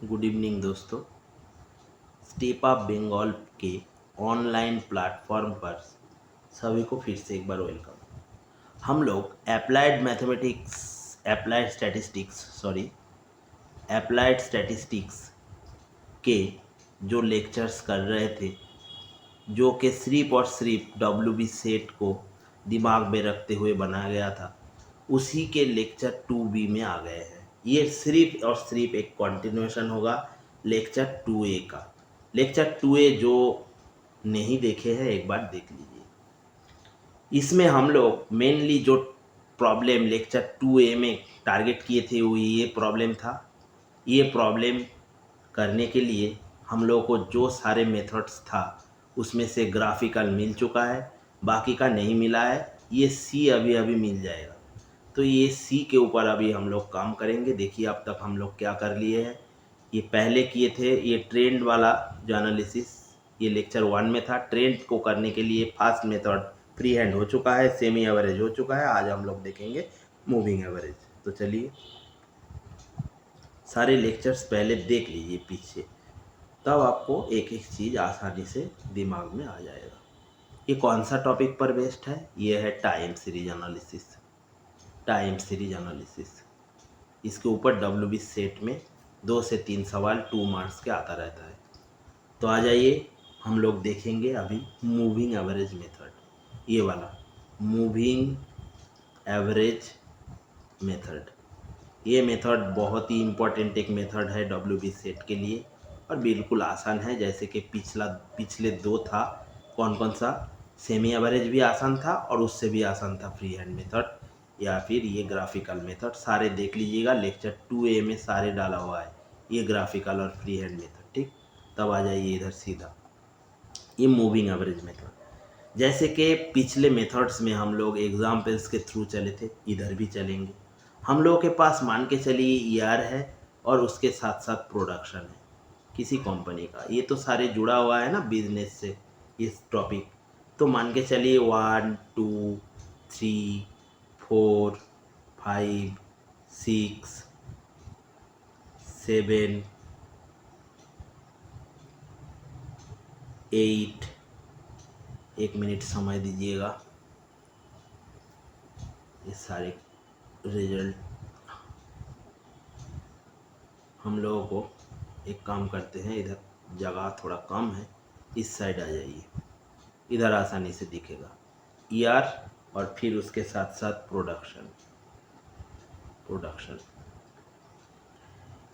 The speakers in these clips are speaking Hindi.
गुड इवनिंग दोस्तों। स्टेप ऑफ बंगाल के ऑनलाइन प्लेटफॉर्म पर सभी को फिर से एक बार वेलकम। हम लोग अप्लाइड स्टैटिस्टिक्स के जो लेक्चर्स कर रहे थे, जो कि सिर्फ और सिर्फ WB सेट को दिमाग में रखते हुए बनाया गया था, उसी के लेक्चर 2B में आ गए हैं। ये सिर्फ और सिर्फ एक कंटिन्यूएशन होगा लेक्चर 2A का। लेक्चर 2A जो नहीं देखे हैं एक बार देख लीजिए। इसमें हम लोग मेनली जो प्रॉब्लम लेक्चर 2A में टारगेट किए थे वो ये प्रॉब्लम था। ये प्रॉब्लम करने के लिए हम लोग को जो सारे मेथड्स था उसमें से ग्राफिकल मिल चुका है, बाकी का नहीं मिला है। ये सी अभी अभी मिल जाएगा, तो ये सी के ऊपर अभी हम लोग काम करेंगे। देखिए अब तक हम लोग क्या कर लिए हैं। ये पहले किए थे ये ट्रेंड वाला जो एनालिसिस, ये लेक्चर 1 में था। ट्रेंड को करने के लिए फास्ट मेथड फ्री हैंड हो चुका है, सेमी एवरेज हो चुका है। आज हम लोग देखेंगे मूविंग एवरेज। तो चलिए सारे लेक्चर्स पहले देख लीजिए पीछे, तब आपको एक एक चीज़ आसानी से दिमाग में आ जाएगा। ये कौन सा टॉपिक पर बेस्ड है? ये है time series analysis. Time series analysis, इसके ऊपर WB सेट में 2 से 3 सवाल 2 मार्क्स के आता रहता है। तो आ जाइए हम लोग देखेंगे अभी मूविंग एवरेज मेथड। ये वाला मूविंग एवरेज मेथड, ये मेथड बहुत ही इम्पोर्टेंट एक मेथड है WB सेट के लिए, और बिल्कुल आसान है। जैसे कि पिछले 2 था, कौन सा? सेमी एवरेज भी आसान था और उससे भी आसान था फ्री हैंड मेथड, या फिर ये ग्राफिकल मेथड। सारे देख लीजिएगा, लेक्चर 2A में सारे डाला हुआ है, ये ग्राफिकल और फ्री हैंड मेथड। ठीक, तब आ जाइए इधर सीधा ये मूविंग एवरेज मेथड। जैसे कि पिछले मेथड्स में हम लोग एग्जाम्पल्स के थ्रू चले थे, इधर भी चलेंगे। हम लोगों के पास मान के चलिए ईआर है और उसके साथ साथ प्रोडक्शन है किसी कंपनी का। ये तो सारे जुड़ा हुआ है ना बिजनेस से, इस टॉपिक। तो मान के चलिए 1 2 3 4 5 6 7 8, एक मिनट समय दीजिएगा। ये सारे रिजल्ट हम लोगों को एक काम करते हैं, इधर जगह थोड़ा कम है, इस साइड आ जाइए, इधर आसानी से दिखेगा ईआर और फिर उसके साथ साथ प्रोडक्शन।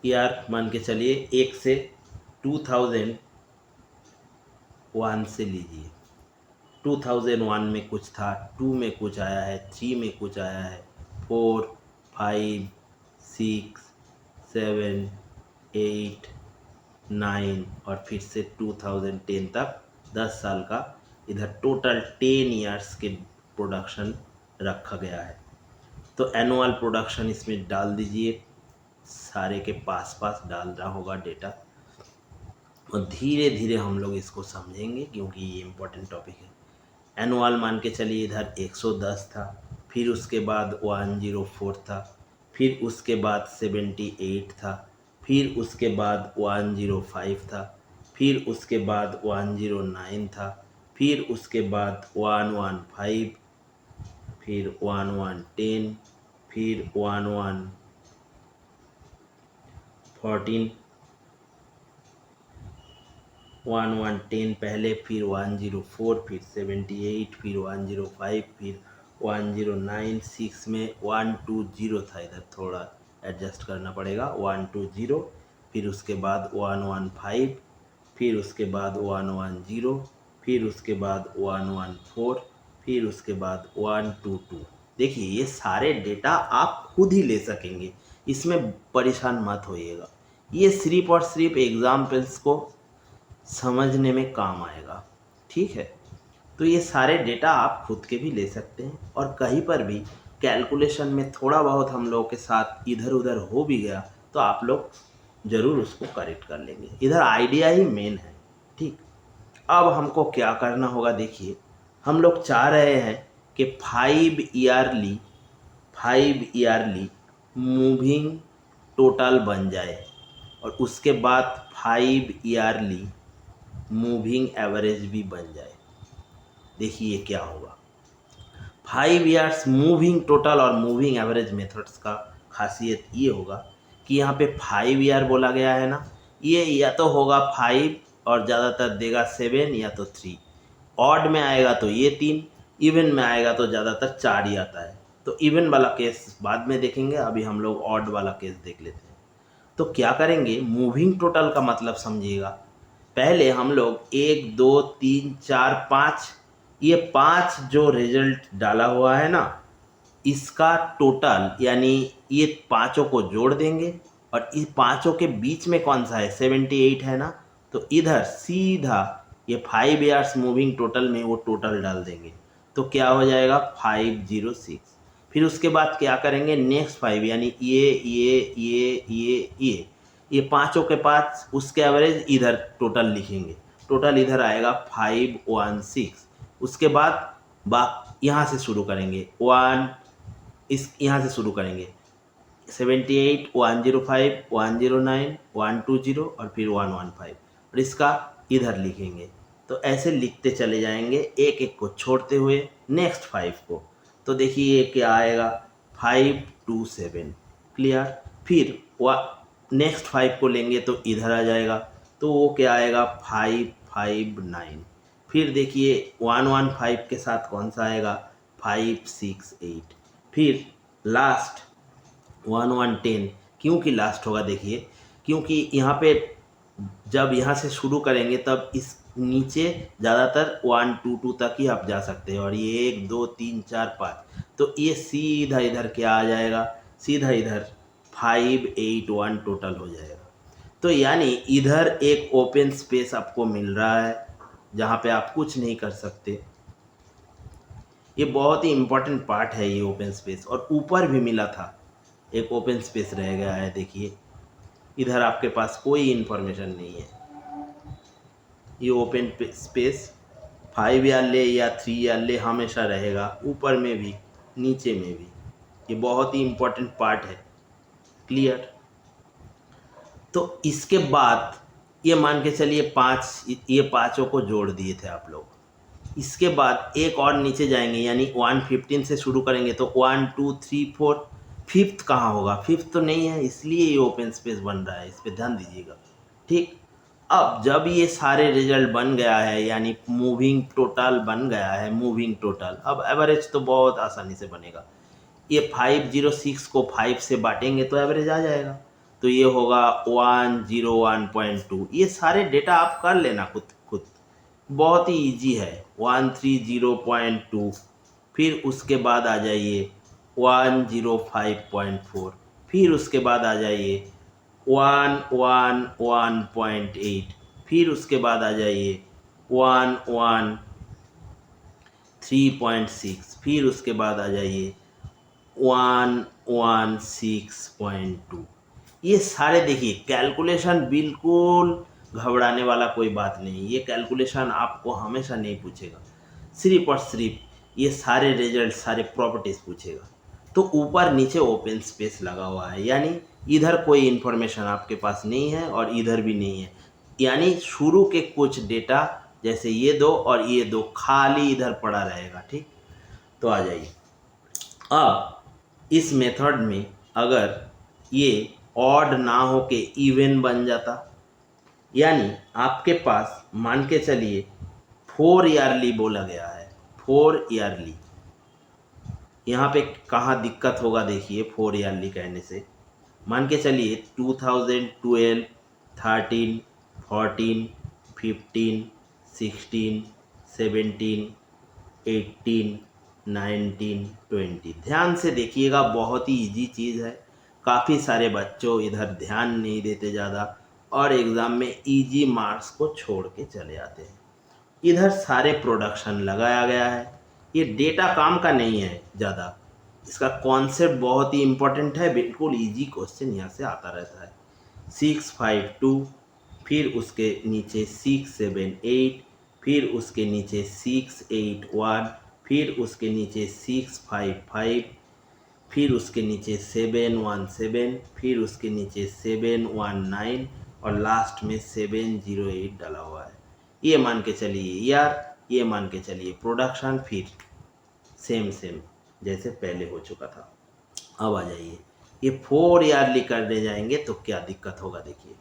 ईआर मान के चलिए 1 से 2001 से लीजिए। 2001 में कुछ था, 2 में कुछ आया है, 3 में कुछ आया है, 4 5 6 7 8 9 और फिर से 2010 तक 10 साल का इधर टोटल 10 ईयर्स के प्रोडक्शन रखा गया है। तो एनुअल प्रोडक्शन इसमें डाल दीजिए, सारे के पास पास डाल रहा होगा डेटा, और धीरे धीरे हम लोग इसको समझेंगे क्योंकि ये इम्पोर्टेंट टॉपिक है। एनुअल मान के चलिए इधर 110 था, फिर उसके बाद 104 था, फिर उसके बाद 78 था, फिर उसके बाद 105 था, फिर उसके बाद 109 था, फिर उसके बाद 115, फिर 1110, फिर 1114, 1110 पहले, फिर 104, फिर 78, फिर 105, फिर 109, 6 में 120 था, इधर थोड़ा एडजस्ट करना पड़ेगा, 120, फिर उसके बाद 115, फिर उसके बाद 110, फिर उसके बाद 114, फिर उसके बाद 122। देखिए ये सारे डेटा आप खुद ही ले सकेंगे, इसमें परेशान मत होइएगा। ये सिर्फ और सिर्फ एग्जाम्पल्स को समझने में काम आएगा, ठीक है। तो ये सारे डेटा आप खुद के भी ले सकते हैं, और कहीं पर भी कैलकुलेशन में थोड़ा बहुत हम लोगों के साथ इधर उधर हो भी गया तो आप लोग ज़रूर उसको करेक्ट कर लेंगे। इधर आइडिया ही मेन है, ठीक। अब हमको क्या करना होगा, देखिए हम लोग चाह रहे हैं कि 5 ईयरली मूविंग टोटल बन जाए। और उसके बाद 5 ईयरली मूविंग एवरेज भी बन जाए। देखिए क्या होगा। 5 ईयर्स मूविंग टोटल और मूविंग एवरेज मेथड्स का खासियत ये होगा कि यहाँ पे 5 ईयर बोला गया है ना, ये या तो होगा 5 और ज़्यादातर देगा 7 या तो 3। ऑड में आएगा तो ये 3, इवन में आएगा तो ज़्यादातर 4 ही आता है। तो इवन वाला केस बाद में देखेंगे, अभी हम लोग ऑड वाला केस देख लेते हैं। तो क्या करेंगे, मूविंग टोटल का मतलब समझिएगा। पहले हम लोग 1 2 3 4 5, ये 5 जो रिजल्ट डाला हुआ है ना, इसका टोटल यानी ये पांचों को जोड़ देंगे और इस पांचों के बीच में कौन सा है, 78 है ना, तो इधर सीधा ये 5 ईयर्स मूविंग टोटल में वो टोटल डाल देंगे। तो क्या हो जाएगा 506। फिर उसके बाद क्या करेंगे, नेक्स्ट 5 यानी ये पांचों के पास उसके एवरेज इधर टोटल लिखेंगे। टोटल इधर आएगा 516। उसके बाद यहाँ से शुरू करेंगे, यहाँ से शुरू करेंगे 78 105 109 120 और फिर 115 और इसका इधर लिखेंगे। तो ऐसे लिखते चले जाएंगे एक एक को छोड़ते हुए नेक्स्ट 5 को। तो देखिए ये क्या आएगा 527। क्लियर। फिर नेक्स्ट 5 को लेंगे तो इधर आ जाएगा, तो वो क्या आएगा 559। फिर देखिए 115 के साथ कौन सा आएगा 568। फिर लास्ट 1110। क्योंकि लास्ट होगा, देखिए क्योंकि यहाँ पे जब यहाँ से शुरू करेंगे तब इस नीचे ज़्यादातर 1 2 2 तक ही आप जा सकते हैं, और ये 1 2 3 4 5, तो ये सीधा इधर क्या आ जाएगा, सीधा इधर 581 टोटल हो जाएगा। तो यानी इधर एक ओपन स्पेस आपको मिल रहा है जहाँ पे आप कुछ नहीं कर सकते। ये बहुत ही इम्पोर्टेंट पार्ट है ये ओपन स्पेस। और ऊपर भी मिला था एक ओपन स्पेस रह गया है, देखिए इधर आपके पास कोई इन्फॉर्मेशन नहीं है। ये ओपन स्पेस 5 या ले या 3 या ले हमेशा रहेगा, ऊपर में भी नीचे में भी। ये बहुत ही इम्पोर्टेंट पार्ट है। क्लियर। तो इसके बाद ये मान के चलिए ये पाँचों को जोड़ दिए थे आप लोग। इसके बाद एक और नीचे जाएंगे यानी 115 से शुरू करेंगे तो 1 2 3 4, फिफ्थ कहाँ होगा, फिफ्थ तो नहीं है, इसलिए ये ओपन स्पेस बन रहा है, इस पर ध्यान दीजिएगा। ठीक। अब जब ये सारे रिजल्ट बन गया है यानी मूविंग टोटल बन गया है, मूविंग टोटल, अब एवरेज तो बहुत आसानी से बनेगा। ये 506 को 5 से बांटेंगे तो एवरेज आ जाएगा। तो ये होगा 101.2। ये सारे डेटा आप कर लेना खुद खुद, बहुत ही इजी है। 130.2, फिर उसके बाद आ जाइए 105.4, फिर उसके बाद आ जाइए 111.8, फिर उसके बाद आ जाइए 113.6, फिर उसके बाद आ जाइए 116.2। ये सारे देखिए कैलकुलेशन, बिल्कुल घबराने वाला कोई बात नहीं। ये कैलकुलेशन आपको हमेशा नहीं पूछेगा, सिर्फ और सिर्फ ये सारे रिजल्ट, सारे प्रॉपर्टीज पूछेगा। तो ऊपर नीचे ओपन स्पेस लगा हुआ है यानी इधर कोई इन्फॉर्मेशन आपके पास नहीं है और इधर भी नहीं है, यानी शुरू के कुछ डेटा जैसे ये दो और ये दो खाली इधर पड़ा रहेगा। ठीक। तो आ जाइए, अब इस मेथड में अगर ये ऑड ना हो के इवन बन जाता, यानी आपके पास मान के चलिए 4 ईयरली बोला गया है, 4 ईयरली। यहाँ पे कहाँ दिक्कत होगा देखिए, 4 ईयरली कहने से मान के चलिए 2012 13 14 15 16 17 18 19 20। ध्यान से देखिएगा, बहुत ही इजी चीज़ है। काफ़ी सारे बच्चों इधर ध्यान नहीं देते ज़्यादा और एग्ज़ाम में इजी मार्क्स को छोड़ के चले आते हैं। इधर सारे प्रोडक्शन लगाया गया है, ये डेटा काम का नहीं है ज़्यादा, इसका कॉन्सेप्ट बहुत ही इम्पोर्टेंट है। बिल्कुल इजी क्वेश्चन यहाँ से आता रहता है। 652, फिर उसके नीचे 678, फिर उसके नीचे 681, फिर उसके नीचे 655, फिर उसके नीचे 717, फिर उसके नीचे 719, और लास्ट में 708 डाला हुआ है। ये मान के चलिए यार, ये मान के चलिए प्रोडक्शन फिर सेम जैसे पहले हो चुका था। अब आ जाइए, ये 4 ईयरली करने जाएंगे तो क्या दिक्कत होगा देखिए।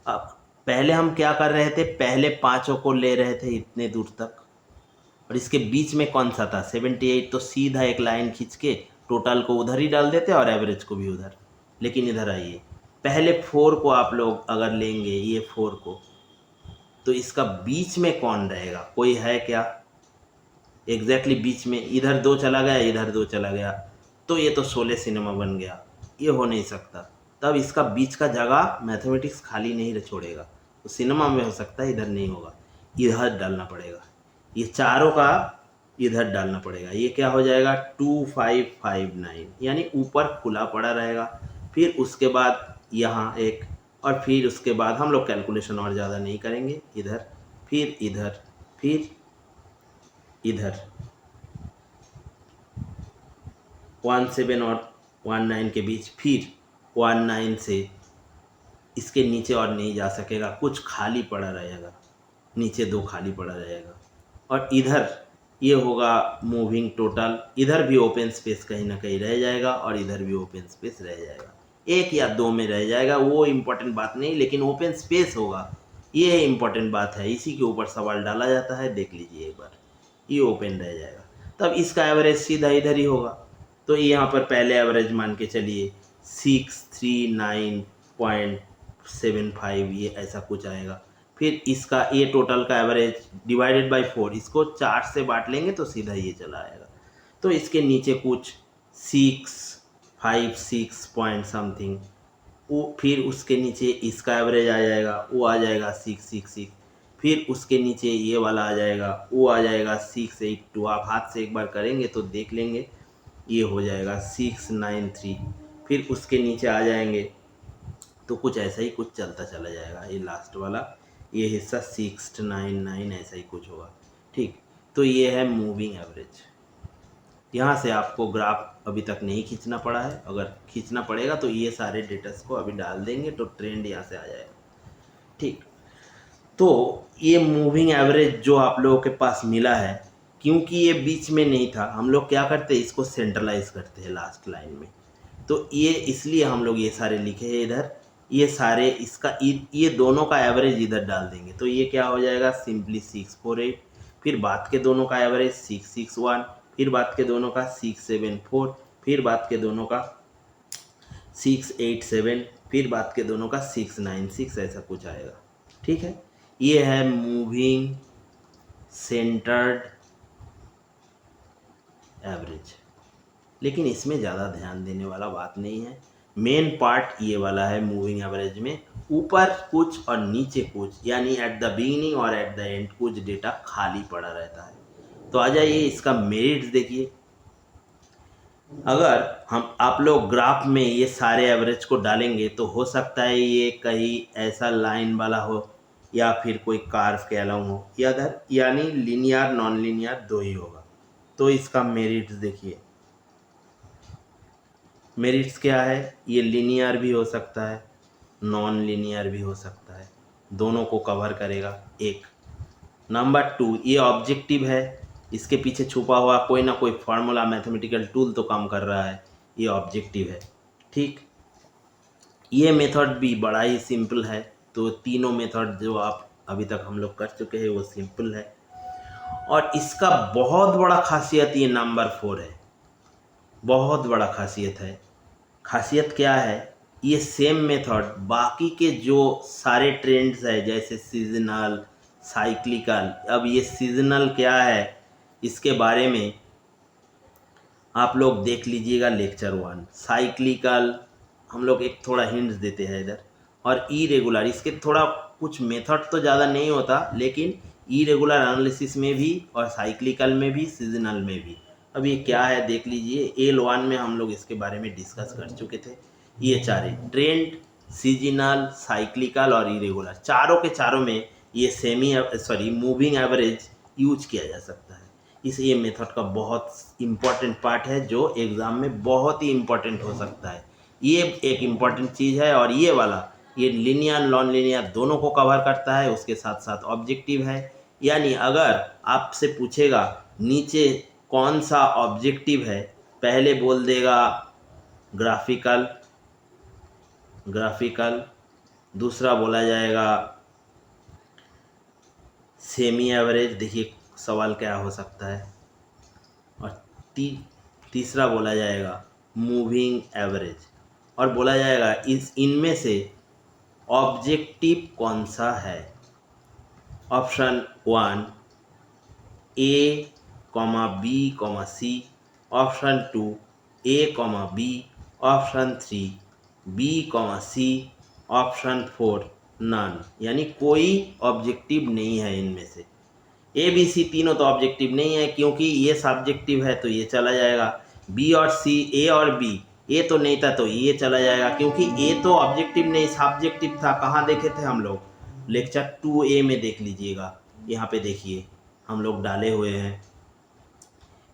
अब पहले हम क्या कर रहे थे, पहले पाँचों को ले रहे थे इतने दूर तक, और इसके बीच में कौन सा था 78, तो सीधा एक लाइन खींच के टोटल को उधर ही डाल देते और एवरेज को भी उधर। लेकिन इधर आइए, पहले 4 को आप लोग अगर लेंगे, ये 4 को, तो इसका बीच में कौन रहेगा, कोई है क्या एग्जैक्टली बीच में? इधर 2 चला गया, इधर 2 चला गया, तो ये तो 16 सिनेमा बन गया, ये हो नहीं सकता। तब इसका बीच का जगह मैथमेटिक्स खाली नहीं छोड़ेगा, तो सिनेमा में हो सकता है, इधर नहीं होगा, इधर डालना पड़ेगा, ये चारों का इधर डालना पड़ेगा। ये क्या हो जाएगा 2559, यानी ऊपर खुला पड़ा रहेगा। फिर उसके बाद यहाँ एक, और फिर उसके बाद हम लोग कैलकुलेशन और ज़्यादा नहीं करेंगे, इधर फिर इधर फिर इधर 17 और 19 के बीच, फिर 19 से इसके नीचे और नहीं जा सकेगा, कुछ खाली पड़ा रहेगा, नीचे 2 खाली पड़ा रहेगा। और इधर ये होगा मूविंग टोटल, इधर भी ओपन स्पेस कहीं ना कहीं रह जाएगा और इधर भी ओपन स्पेस रह जाएगा, 1 या 2 में रह जाएगा, वो इम्पोर्टेंट बात नहीं, लेकिन ओपन स्पेस होगा, ये इम्पोर्टेंट बात है। इसी के ऊपर सवाल डाला जाता है, देख लीजिए एक बार, ये ओपन रह जाएगा, तब इसका एवरेज सीधा इधर ही होगा। तो यहाँ पर पहले एवरेज मान के चलिए 639.75, ये ऐसा कुछ आएगा। फिर इसका ये टोटल का एवरेज डिवाइडेड बाय 4, इसको 4 से बांट लेंगे तो सीधा ये चला आएगा। तो इसके नीचे कुछ 656 पॉइंट समथिंग, वो फिर उसके नीचे इसका एवरेज आ जाएगा, वो आ जाएगा 666, फिर उसके नीचे ये वाला आ जाएगा, वो आ जाएगा 682। आप हाथ से एक बार करेंगे तो देख लेंगे, ये हो जाएगा 693। फिर उसके नीचे आ जाएंगे तो कुछ ऐसा ही कुछ चलता चला जाएगा, ये लास्ट वाला ये हिस्सा 699 ऐसा ही कुछ होगा, ठीक। तो ये है मूविंग एवरेज। यहाँ से आपको ग्राफ अभी तक नहीं खींचना पड़ा है, अगर खींचना पड़ेगा तो ये सारे डेटास को अभी डाल देंगे तो ट्रेंड यहाँ से आ जाएगा, ठीक। तो ये मूविंग एवरेज जो आप लोगों के पास मिला है, क्योंकि ये बीच में नहीं था, हम लोग क्या करते हैं, इसको सेंट्रलाइज करते हैं लास्ट लाइन में, तो ये इसलिए हम लोग ये सारे लिखे हैं इधर, ये सारे इसका ये दोनों का एवरेज इधर डाल देंगे, तो ये क्या हो जाएगा सिंपली 648, फिर बाद के दोनों का एवरेज 661, फिर बाद के दोनों का 674, फिर बाद के दोनों का 687, फिर बाद के दोनों का 696, ऐसा कुछ आएगा, ठीक है। ये है मूविंग सेंटर्ड एवरेज, लेकिन इसमें ज़्यादा ध्यान देने वाला बात नहीं है, मेन पार्ट ये वाला है मूविंग एवरेज में, ऊपर कुछ और नीचे कुछ, यानी एट द बिगिनिंग और एट द एंड कुछ डेटा खाली पड़ा रहता है। तो आ जाइए इसका मेरिट्स देखिए, अगर हम आप लोग ग्राफ में ये सारे एवरेज को डालेंगे तो हो सकता है ये कहीं ऐसा लाइन वाला हो या फिर कोई कार्व के अलाउ हो, या अदर यानी लीनियर नॉन लीनियर दो ही होगा। तो इसका मेरिट्स देखिए, मेरिट्स क्या है, ये लीनियर भी हो सकता है, नॉन लीनियर भी हो सकता है, दोनों को कवर करेगा एक। नंबर 2, ये ऑब्जेक्टिव है, इसके पीछे छुपा हुआ कोई ना कोई फार्मूला मैथमेटिकल टूल तो काम कर रहा है, ये ऑब्जेक्टिव है, ठीक। ये मेथड भी बड़ा ही सिंपल है, तो तीनों मेथड जो आप अभी तक हम लोग कर चुके हैं वो सिंपल है। और इसका बहुत बड़ा खासियत ये नंबर 4 है, बहुत बड़ा खासियत है। खासियत क्या है, ये सेम मेथड बाकी के जो सारे ट्रेंड्स है, जैसे सीजनल साइक्लिकल, अब ये सीजनल क्या है इसके बारे में आप लोग देख लीजिएगा लेक्चर 1। साइक्लिकल हम लोग एक थोड़ा हिंट्स देते हैं इधर, और इरेगुलर इसके थोड़ा कुछ मेथड तो ज़्यादा नहीं होता, लेकिन इरेगुलर एनालिसिस में भी और साइक्लिकल में भी सीजनल में भी। अब ये क्या है देख लीजिए, L1 में हम लोग इसके बारे में डिस्कस कर चुके थे। ये चारे ट्रेंड, सीजनल, साइक्लिकल और इरेगुलर, चारों के चारों में ये मूविंग एवरेज यूज किया जा सकता है। इस ये मेथड का बहुत इम्पॉर्टेंट पार्ट है जो एग्ज़ाम में बहुत ही इम्पॉर्टेंट हो सकता है। ये एक इम्पॉर्टेंट चीज़ है, और ये वाला ये लिनियर नॉन लिनियर दोनों को कवर करता है, उसके साथ साथ ऑब्जेक्टिव है। यानी अगर आपसे पूछेगा नीचे कौन सा ऑब्जेक्टिव है, पहले बोल देगा ग्राफिकल, दूसरा बोला जाएगा सेमी एवरेज, देखिए सवाल क्या हो सकता है, और तीसरा बोला जाएगा मूविंग एवरेज, और बोला जाएगा इनमें से ऑब्जेक्टिव कौन सा है। Option 1 A, B, C, option 2 A, B, option 3 B, C, option 4 none, यानी कोई ऑब्जेक्टिव नहीं है इनमें से। ए बी सी तीनों तो ऑब्जेक्टिव नहीं है, क्योंकि ये सब्जेक्टिव है तो ये चला जाएगा। बी और सी, ए और बी, ए तो नहीं था तो ये चला जाएगा, क्योंकि ए तो ऑब्जेक्टिव नहीं सब्जेक्टिव था। कहाँ देखे थे हम लोग, लेक्चर 2A में देख लीजिएगा, यहाँ पे देखिए हम लोग डाले हुए हैं।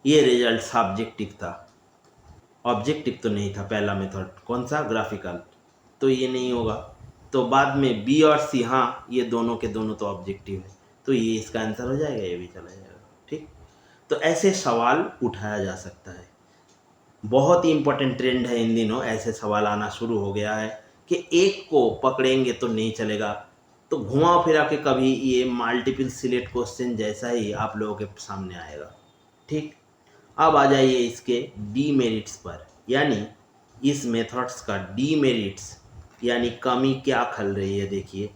ये रिजल्ट सब्जेक्टिव था, ऑब्जेक्टिव तो नहीं था पहला मेथड, कौन सा, ग्राफिकल, तो ये नहीं होगा। तो बाद में बी और सी, हाँ ये दोनों के दोनों तो ऑब्जेक्टिव है, तो ये इसका आंसर हो जाएगा, ये भी चला जाएगा। ठीक, तो ऐसे सवाल उठाया जा सकता है। बहुत ही इंपॉर्टेंट ट्रेंड है इन दिनों, ऐसे सवाल आना शुरू हो गया है कि एक को पकड़ेंगे तो नहीं चलेगा, तो घुमा फिरा के कभी ये मल्टीपल सिलेक्ट क्वेश्चन जैसा ही आप लोगों के सामने आएगा। ठीक, अब आ जाइए इसके डीमेरिट्स पर, यानी इस मेथड्स का डीमेरिट्स यानी कमी क्या खल रही है। देखिए,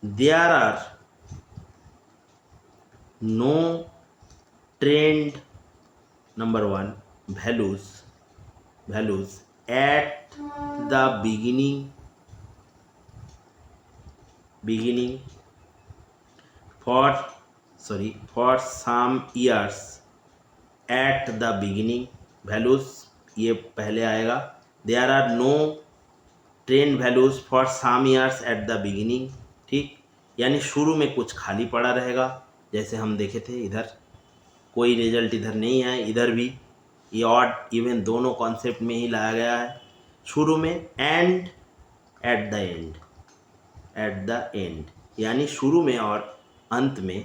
there are no trend number 1 values at the beginning for some years at the beginning values, ये पहले आएगा। there are no trend values for some years at the beginning, ठीक, यानी शुरू में कुछ खाली पड़ा रहेगा, जैसे हम देखे थे इधर कोई रिजल्ट इधर नहीं है, इधर भी ये ऑड इवन दोनों कॉन्सेप्ट में ही लाया गया है। शुरू में एंड एट द एंड, यानी शुरू में और अंत में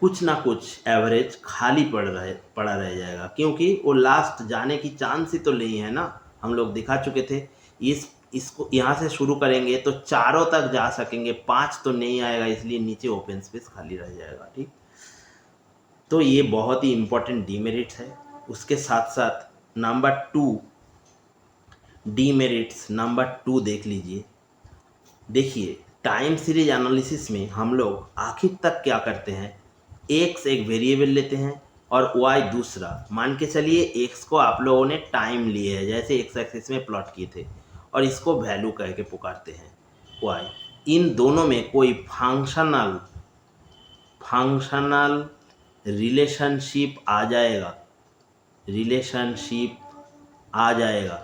कुछ ना कुछ एवरेज खाली पड़ा रह जाएगा, क्योंकि वो लास्ट जाने की चांस ही तो नहीं है ना। हम लोग दिखा चुके थे, इसको यहाँ से शुरू करेंगे तो चारों तक जा सकेंगे, 5 तो नहीं आएगा, इसलिए नीचे ओपन स्पेस खाली रह जाएगा। ठीक, तो ये बहुत ही इम्पोर्टेंट डीमेरिट्स है। उसके साथ साथ नंबर 2 डीमेरिट्स नंबर 2 देख लीजिए। देखिए, टाइम सीरीज एनालिसिस में हम लोग आखिर तक क्या करते हैं, एक्स एक वेरिएबल लेते हैं और वाई दूसरा। मान के चलिए एक्स को आप लोगों ने टाइम लिए है, जैसे एक्स एक्सिस में प्लॉट किए थे, और इसको वैल्यू कह के पुकारते हैं वाई। इन दोनों में कोई फंक्शनल रिलेशनशिप आ जाएगा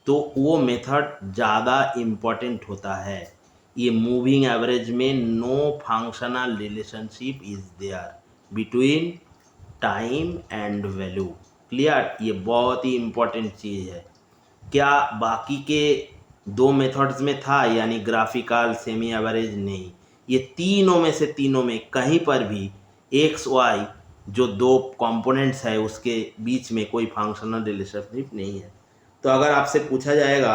तो वो मेथड ज़्यादा इम्पोर्टेंट होता है। ये मूविंग एवरेज में no functional relationship is there between time and value. Clear, ये बहुत ही इम्पोर्टेंट चीज़ है। क्या बाकी के 2 मेथड्स में था, यानी ग्राफिकल, सेमी एवरेज? नहीं, ये तीनों में कहीं पर भी एक्स वाई जो 2 कंपोनेंट्स है उसके बीच में कोई फंक्शनल रिलेशनशिप नहीं है। तो अगर आपसे पूछा जाएगा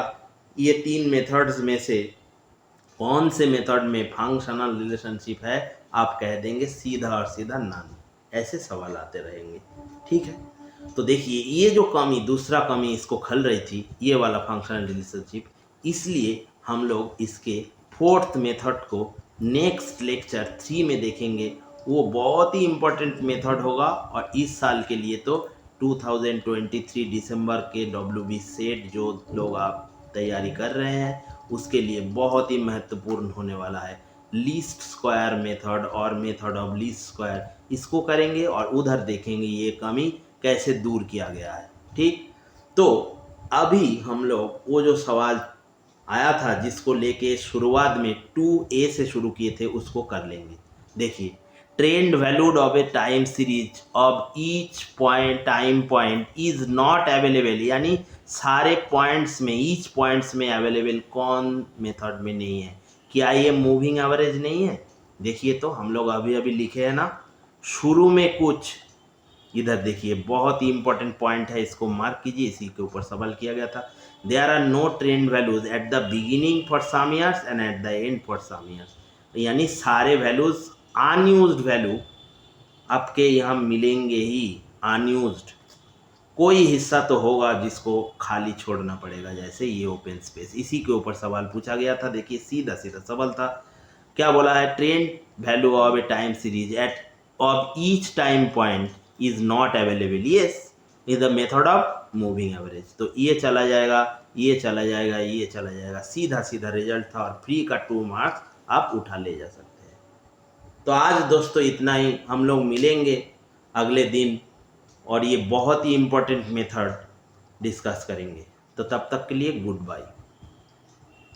ये 3 मेथड्स में से कौन से मेथड में फंक्शनल रिलेशनशिप है, आप कह देंगे सीधा और सीधा नन। ऐसे सवाल आते रहेंगे। ठीक है, तो देखिए ये जो कमी, दूसरा कमी इसको खल रही थी, ये वाला फंक्शनल रिलेशनशिप, इसलिए हम लोग इसके 4th मेथड को नेक्स्ट लेक्चर 3 में देखेंगे। वो बहुत ही इम्पोर्टेंट मेथड होगा, और इस साल के लिए तो 2023 दिसंबर के WB सेट जो लोग आप तैयारी कर रहे हैं उसके लिए बहुत ही महत्वपूर्ण होने वाला है। लीस्ट स्क्वायर मेथड और मेथड ऑफ लीस्ट स्क्वायर, इसको करेंगे और उधर देखेंगे ये कमी कैसे दूर किया गया है। ठीक, तो अभी हम लोग वो जो सवाल आया था जिसको लेके शुरुआत में 2A से शुरू किए थे उसको कर लेंगे। देखिए, trend valued of a time series of each time point is not available, यानी सारे पॉइंट्स में, ईच पॉइंट्स में अवेलेबल कौन मेथड में नहीं है? क्या ये मूविंग एवरेज नहीं है? देखिए तो हम लोग अभी अभी लिखे हैं ना, शुरू में कुछ, इधर देखिए बहुत ही इंपॉर्टेंट पॉइंट है, इसको मार्क कीजिए, इसी के ऊपर सवाल किया गया था। There are no trend values at the beginning for some years and at the end for some years. यानी सारे वैल्यूज अनयूज्ड वैल्यू आपके यहाँ मिलेंगे ही, अनयूज्ड। कोई हिस्सा तो होगा जिसको खाली छोड़ना पड़ेगा, जैसे ये ओपन स्पेस। इसी के ऊपर सवाल पूछा गया था। देखिए सीधा सीधा सवाल था, क्या बोला है? Trend value of a time series at of each time point is not available, yes is the method of moving average. तो ये चला जाएगा, ये चला जाएगा, ये चला जाएगा, सीधा सीधा रिजल्ट था, और फ्री का 2 मार्क्स आप उठा ले जा सकते हैं। तो आज दोस्तों इतना ही, हम लोग मिलेंगे अगले दिन और ये बहुत ही इम्पोर्टेंट मेथड डिस्कस करेंगे। तो तब तक के लिए गुड बाय।